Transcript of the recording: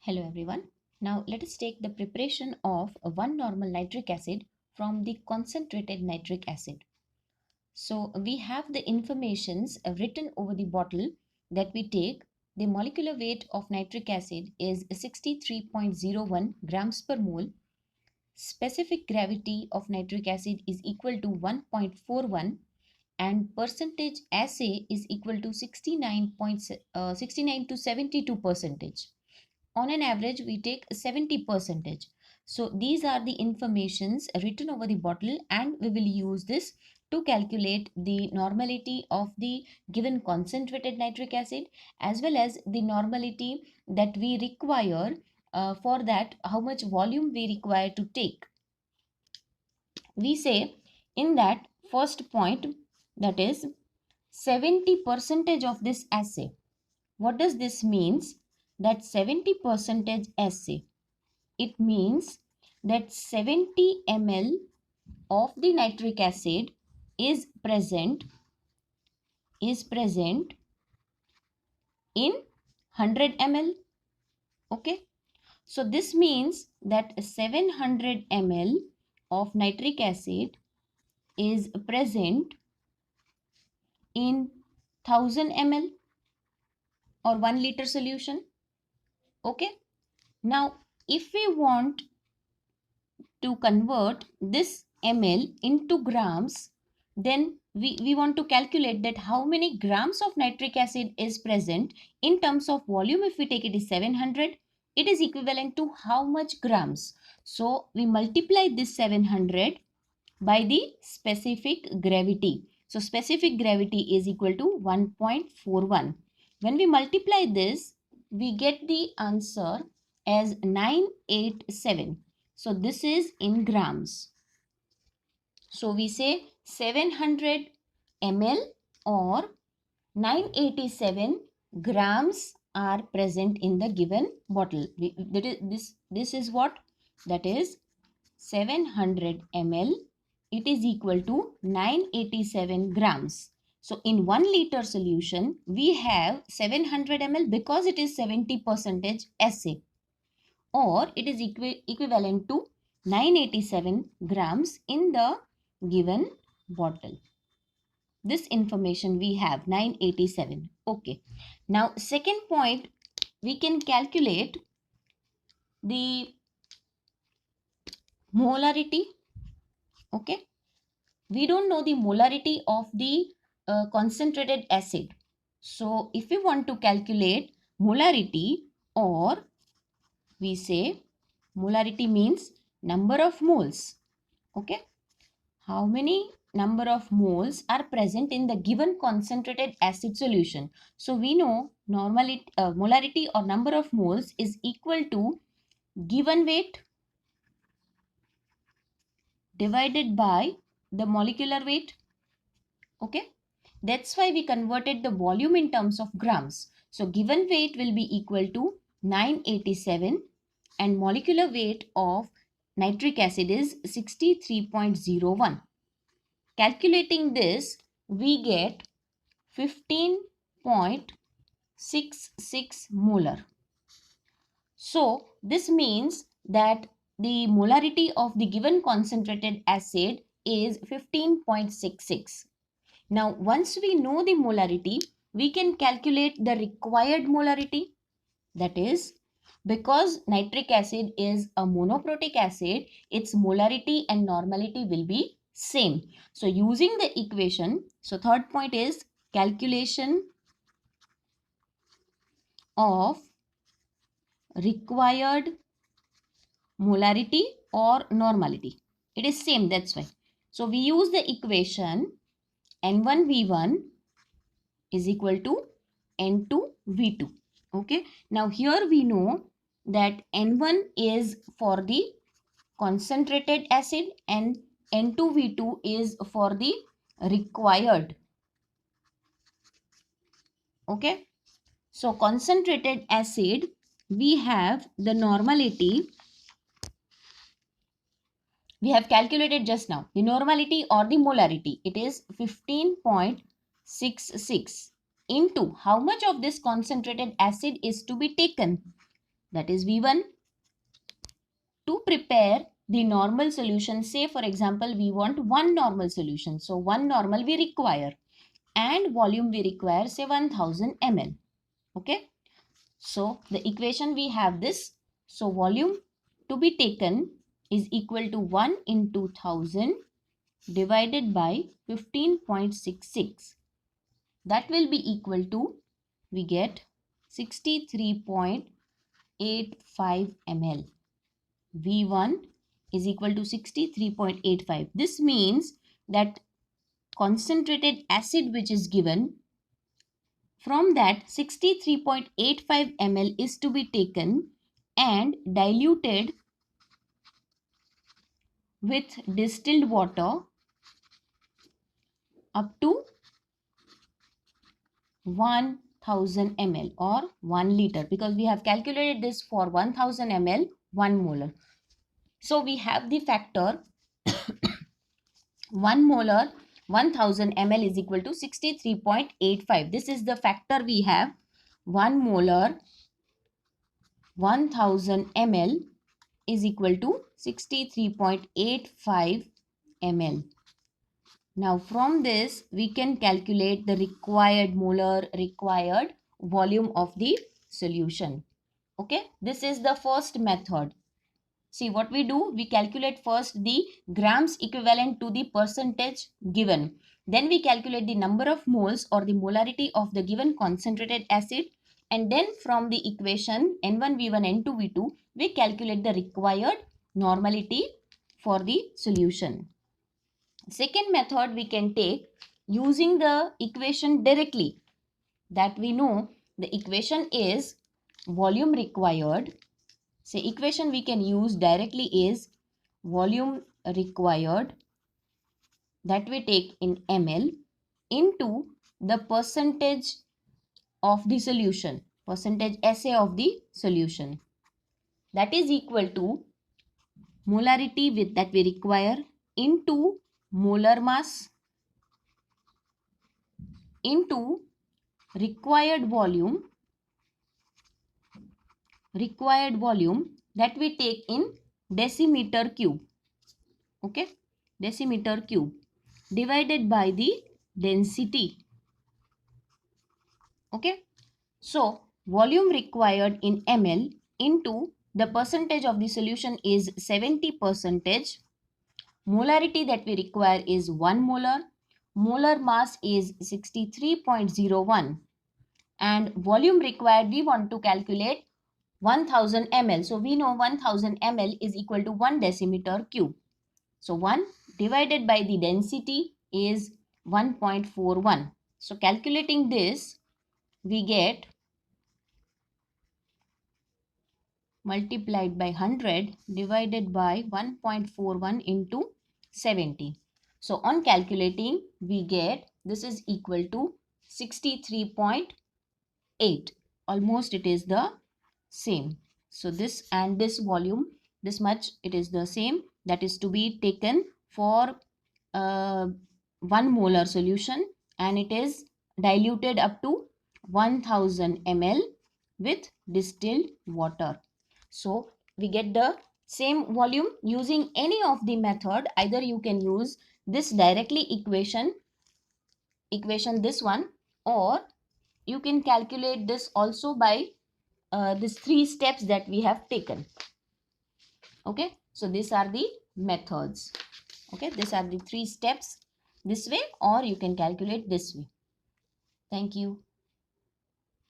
Hello everyone. Now let us take the preparation of 1 normal nitric acid from the concentrated nitric acid. So we have the informations written over the bottle that we take. The molecular weight of nitric acid is 63.01 grams per mole. Specific gravity of nitric acid is equal to 1.41 and percentage assay is equal to 69 to 72 percentage. On an average we take 70 percentage. So these are the informations written over the bottle and we will use this to calculate the normality of the given concentrated nitric acid as well as the normality that we require for that how much volume we require to take. We say in that first point, that is 70 percentage of this assay. What does this means? That 70 percentage assay, it means that 70 ml of the nitric acid is present in 100 ml. Okay, so this means that 700 ml of nitric acid is present in 1000 ml or 1 liter solution. Okay, now if we want to convert this ml into grams, then we want to calculate that how many grams of nitric acid is present in terms of volume. If we take it is 700, it is equivalent to how much grams. So we multiply this 700 by the specific gravity. So specific gravity is equal to 1.41. When we multiply this, we get the answer as 987. So this is in grams. So we say 700 ml or 987 grams are present in the given bottle. This is what? That is 700 ml. It is equal to 987 grams. So in 1 liter solution, we have 700 ml because it is 70 percentage assay, or it is equivalent to 987 grams in the given bottle. This information we have 987. Okay. Now second point, we can calculate the molarity. Okay. We don't know the molarity of the concentrated acid. So if we want to calculate molarity, or we say molarity means number of moles. Okay. How many number of moles are present in the given concentrated acid solution? So we know normally molarity or number of moles is equal to given weight divided by the molecular weight. Okay, that's why we converted the volume in terms of grams. So given weight will be equal to 987 and molecular weight of nitric acid is 63.01. Calculating this, we get 15.66 molar. So this means that the molarity of the given concentrated acid is 15.66. Now once we know the molarity, we can calculate the required molarity. That is, because nitric acid is a monoprotic acid, its molarity and normality will be same. So using the equation, so third point is calculation of required molarity or normality. It is same, that's why. So we use the equation N1V1 is equal to N2V2. Okay. Now here we know that N1 is for the concentrated acid and N2V2 is for the required. Okay. So concentrated acid, we have the normality. We have calculated just now the normality or the molarity. It is 15.66 into how much of this concentrated acid is to be taken. that is V1. To prepare the normal solution, say for example, we want one normal solution. So one normal we require and volume we require, say 1000 ml. Okay. So the equation we have this. So volume to be taken is equal to 1 into 1000 divided by 15.66. That will be equal to, we get 63.85 ml. V1 is equal to 63.85. This means that concentrated acid which is given, from that 63.85 ml is to be taken and diluted with distilled water up to 1000 ml or 1 liter, because we have calculated this for 1000 ml 1 molar. So we have the factor 1 molar 1000 ml is equal to 63.85. This is the factor we have. 1 molar 1000 ml is equal to 63.85 ml. Now from this we can calculate the required molar, required volume of the solution. Okay, this is the first method. See what we do, we calculate first the grams equivalent to the percentage given. Then we calculate the number of moles or the molarity of the given concentrated acid. And then from the equation N1, V1, N2, V2, we calculate the required normality for the solution. Second method we can take using the equation directly. That we know the equation is volume required. So equation we can use directly is volume required, that we take in ml, into the percentage of the solution, percentage SA of the solution. That is equal to molarity with that we require into molar mass into required volume that we take in decimeter cube. Okay, decimeter cube divided by the density. Okay, so volume required in ml into the percentage of the solution is 70%. Molarity that we require is 1 molar. Molar mass is 63.01. And volume required, we want to calculate 1000 ml. So we know 1000 ml is equal to 1 decimeter cube. So 1 divided by the density is 1.41. So calculating this, we get multiplied by 100 divided by 1.41 into 70. So on calculating, we get this is equal to 63.8. Almost it is the same. So this and this volume, this much it is the same, that is to be taken for 1 molar solution, and it is diluted up to 1000 ml with distilled water. So we get the same volume using any of the method. Either you can use this directly equation this one, or you can calculate this also by these 3 steps that we have taken. Okay, so these are the methods. Okay, these are the 3 steps, this way, or you can calculate this way. Thank you.